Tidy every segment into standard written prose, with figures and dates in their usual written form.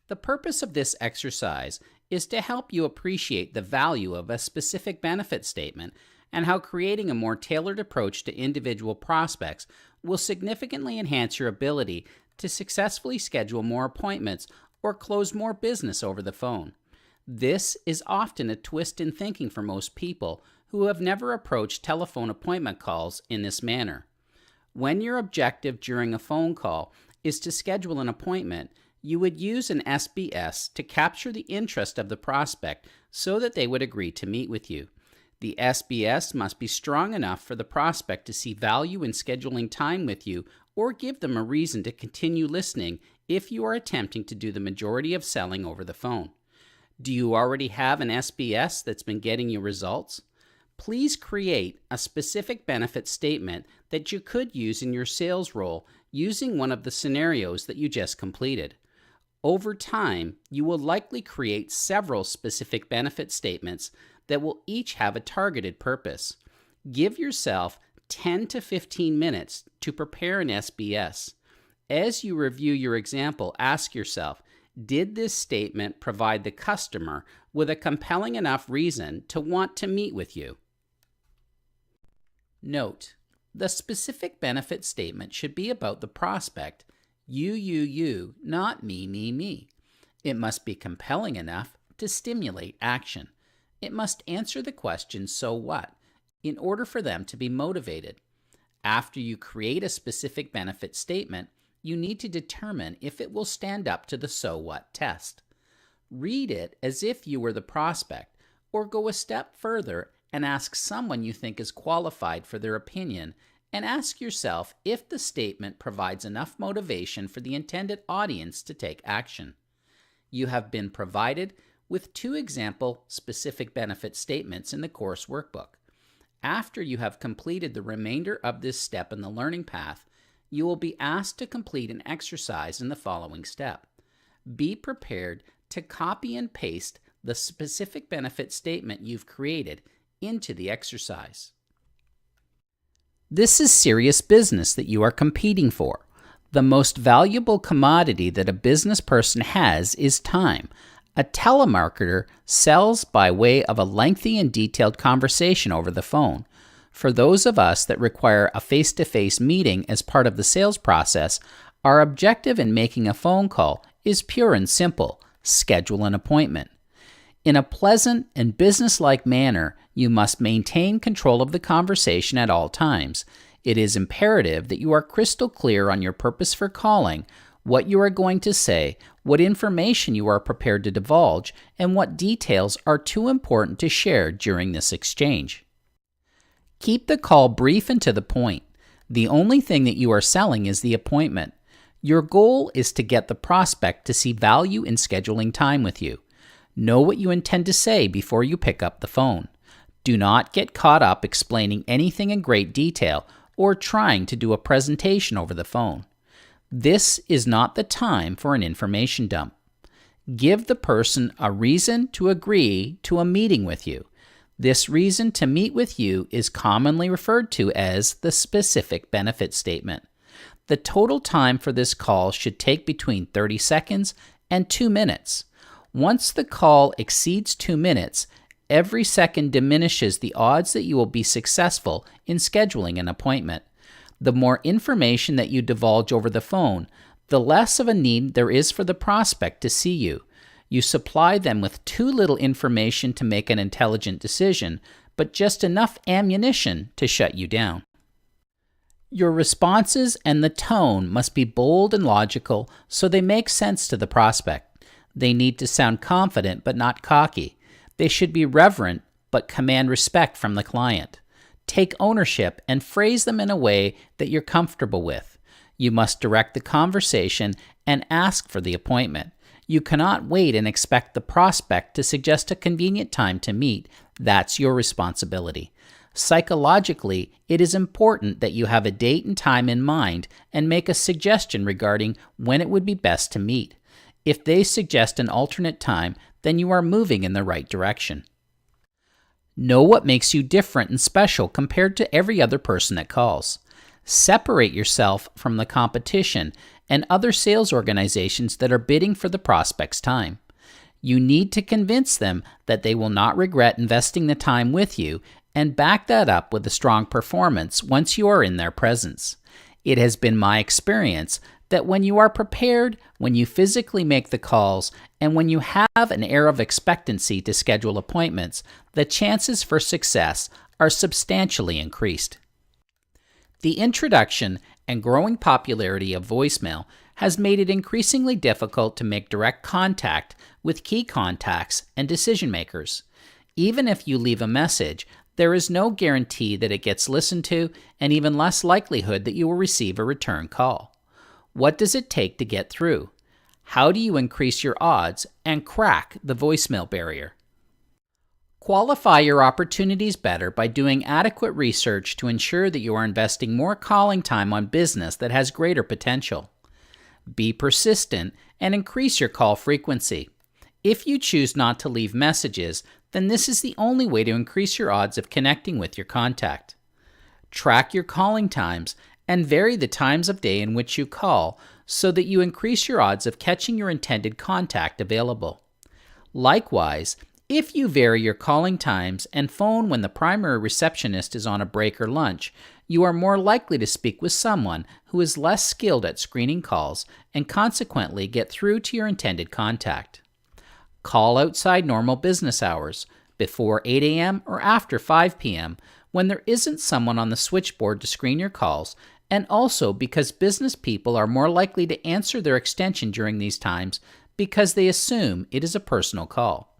The purpose of this exercise is to help you appreciate the value of a specific benefit statement and how creating a more tailored approach to individual prospects will significantly enhance your ability to successfully schedule more appointments or close more business over the phone. This is often a twist in thinking for most people who have never approached telephone appointment calls in this manner. When your objective during a phone call is to schedule an appointment, you would use an SBS to capture the interest of the prospect so that they would agree to meet with you. The SBS must be strong enough for the prospect to see value in scheduling time with you or give them a reason to continue listening if you are attempting to do the majority of selling over the phone. Do you already have an SBS that's been getting you results? Please create a specific benefit statement that you could use in your sales role using one of the scenarios that you just completed. Over time, you will likely create several specific benefit statements that will each have a targeted purpose. Give yourself 10 to 15 minutes to prepare an SBS. As you review your example, ask yourself, did this statement provide the customer with a compelling enough reason to want to meet with you? Note, the specific benefit statement should be about the prospect, you, not me. It must be compelling enough to stimulate action. It must answer the question, so what, in order for them to be motivated. After you create a specific benefit statement, you need to determine if it will stand up to the so what test. Read it as if you were the prospect, or go a step further and ask someone you think is qualified for their opinion, and ask yourself if the statement provides enough motivation for the intended audience to take action. You have been provided with 2 example specific benefit statements in the course workbook. After you have completed the remainder of this step in the learning path, you will be asked to complete an exercise in the following step. Be prepared to copy and paste the specific benefit statement you've created into the exercise. This is serious business that you are competing for. The most valuable commodity that a business person has is time. A telemarketer sells by way of a lengthy and detailed conversation over the phone. For those of us that require a face-to-face meeting as part of the sales process, our objective in making a phone call is pure and simple: schedule an appointment. In a pleasant and business-like manner, you must maintain control of the conversation at all times. It is imperative that you are crystal clear on your purpose for calling, what you are going to say, what information you are prepared to divulge, and what details are too important to share during this exchange. Keep the call brief and to the point. The only thing that you are selling is the appointment. Your goal is to get the prospect to see value in scheduling time with you. Know what you intend to say before you pick up the phone. Do not get caught up explaining anything in great detail or trying to do a presentation over the phone. This is not the time for an information dump. Give the person a reason to agree to a meeting with you. This reason to meet with you is commonly referred to as the specific benefit statement. The total time for this call should take between 30 seconds and 2 minutes. Once the call exceeds 2 minutes, every second diminishes the odds that you will be successful in scheduling an appointment. The more information that you divulge over the phone, the less of a need there is for the prospect to see you. You supply them with too little information to make an intelligent decision, but just enough ammunition to shut you down. Your responses and the tone must be bold and logical so they make sense to the prospect. They need to sound confident but not cocky. They should be reverent but command respect from the client. Take ownership and phrase them in a way that you're comfortable with. You must direct the conversation and ask for the appointment. You cannot wait and expect the prospect to suggest a convenient time to meet. That's your responsibility. Psychologically, it is important that you have a date and time in mind and make a suggestion regarding when it would be best to meet. If they suggest an alternate time, then you are moving in the right direction. Know what makes you different and special compared to every other person that calls. Separate yourself from the competition and other sales organizations that are bidding for the prospect's time. You need to convince them that they will not regret investing the time with you, and back that up with a strong performance once you are in their presence. It has been my experience that when you are prepared, when you physically make the calls, and when you have an air of expectancy to schedule appointments, the chances for success are substantially increased. The introduction and growing popularity of voicemail has made it increasingly difficult to make direct contact with key contacts and decision makers. Even if you leave a message, there is no guarantee that it gets listened to, and even less likelihood that you will receive a return call. What does it take to get through? How do you increase your odds and crack the voicemail barrier? Qualify your opportunities better by doing adequate research to ensure that you are investing more calling time on business that has greater potential. Be persistent and increase your call frequency. If you choose not to leave messages, then this is the only way to increase your odds of connecting with your contact. Track your calling times and vary the times of day in which you call so that you increase your odds of catching your intended contact available. Likewise, if you vary your calling times and phone when the primary receptionist is on a break or lunch, you are more likely to speak with someone who is less skilled at screening calls and consequently get through to your intended contact. Call outside normal business hours, before 8 a.m. or after 5 p.m., when there isn't someone on the switchboard to screen your calls, and also because business people are more likely to answer their extension during these times because they assume it is a personal call.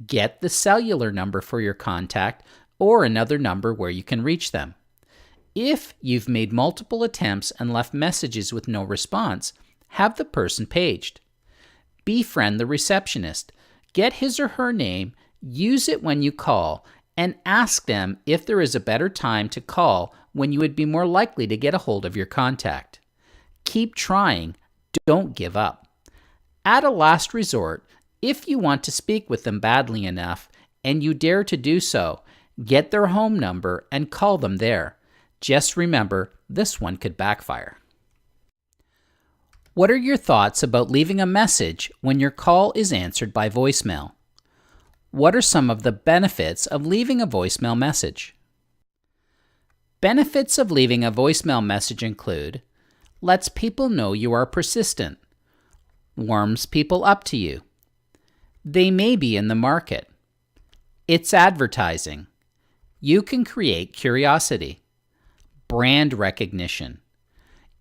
Get the cellular number for your contact or another number where you can reach them. If you've made multiple attempts and left messages with no response, have the person paged. Befriend the receptionist. Get his or her name, use it when you call, and ask them if there is a better time to call when you would be more likely to get a hold of your contact. Keep trying. Don't give up. At a last resort, if you want to speak with them badly enough and you dare to do so, get their home number and call them there. Just remember, this one could backfire. What are your thoughts about leaving a message when your call is answered by voicemail? What are some of the benefits of leaving a voicemail message? Benefits of leaving a voicemail message include: lets people know you are persistent, warms people up to you, they may be in the market, it's advertising, you can create curiosity, brand recognition,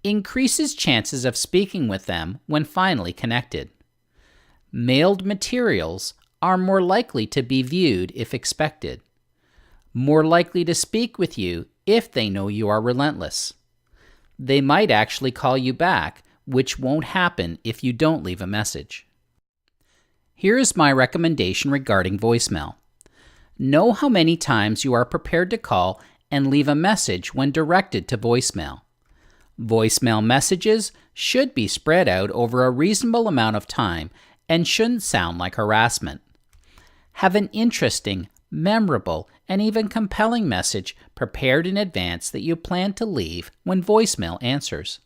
increases chances of speaking with them when finally connected. Mailed materials are more likely to be viewed if expected. More likely to speak with you if they know you are relentless. They might actually call you back, which won't happen if you don't leave a message. Here is my recommendation regarding voicemail. Know how many times you are prepared to call and leave a message when directed to voicemail. Voicemail messages should be spread out over a reasonable amount of time and shouldn't sound like harassment. Have an interesting, memorable, and even compelling message prepared in advance that you plan to leave when voicemail answers.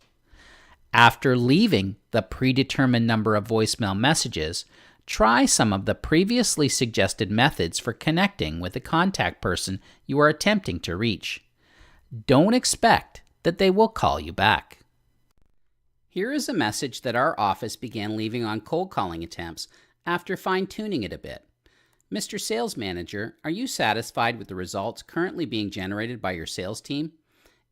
After leaving the predetermined number of voicemail messages, try some of the previously suggested methods for connecting with the contact person you are attempting to reach. Don't expect that they will call you back. Here is a message that our office began leaving on cold calling attempts after fine-tuning it a bit. Mr. Sales Manager, are you satisfied with the results currently being generated by your sales team?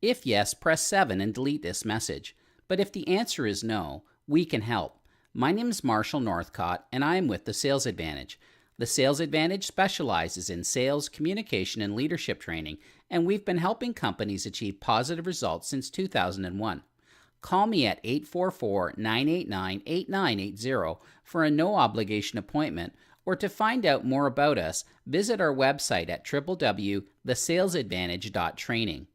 If yes, press 7 and delete this message. But if the answer is no, we can help. My name is Marshall Northcott, and I am with the Sales Advantage. The Sales Advantage specializes in sales, communication, and leadership training, and we've been helping companies achieve positive results since 2001. Call me at 844-989-8980 for a no-obligation appointment, or to find out more about us, visit our website at www.thesalesadvantage.training.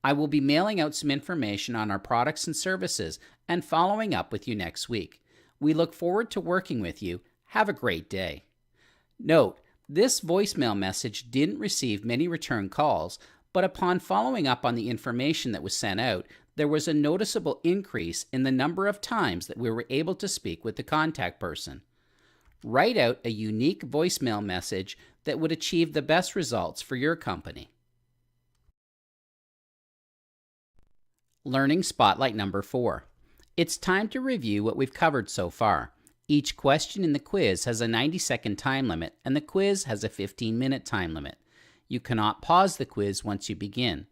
I will be mailing out some information on our products and services and following up with you next week. We look forward to working with you. Have a great day. Note, this voicemail message didn't receive many return calls, but upon following up on the information that was sent out, there was a noticeable increase in the number of times that we were able to speak with the contact person. Write out a unique voicemail message that would achieve the best results for your company. Learning Spotlight number 4. It's time to review what we've covered so far. Each question in the quiz has a 90-second time limit, and the quiz has a 15-minute time limit. You cannot pause the quiz once you begin.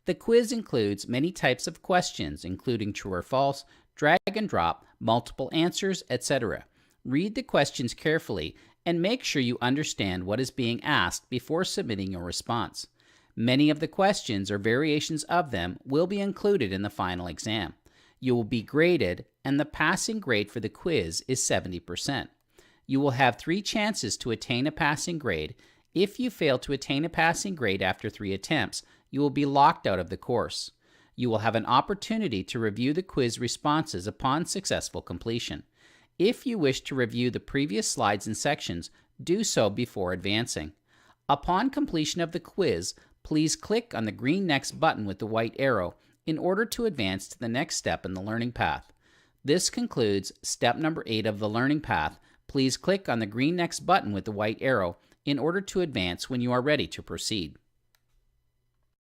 The quiz includes many types of questions, including true or false, drag and drop, multiple answers, etc. Read the questions carefully and make sure you understand what is being asked before submitting your response. Many of the questions or variations of them will be included in the final exam. You will be graded, and the passing grade for the quiz is 70%. You will have 3 chances to attain a passing grade. If you fail to attain a passing grade after 3 attempts, you will be locked out of the course. You will have an opportunity to review the quiz responses upon successful completion. If you wish to review the previous slides and sections, do so before advancing. Upon completion of the quiz, please click on the green Next button with the white arrow in order to advance to the next step in the learning path. This concludes step number 8 of the learning path. Please click on the green Next button with the white arrow in order to advance when you are ready to proceed.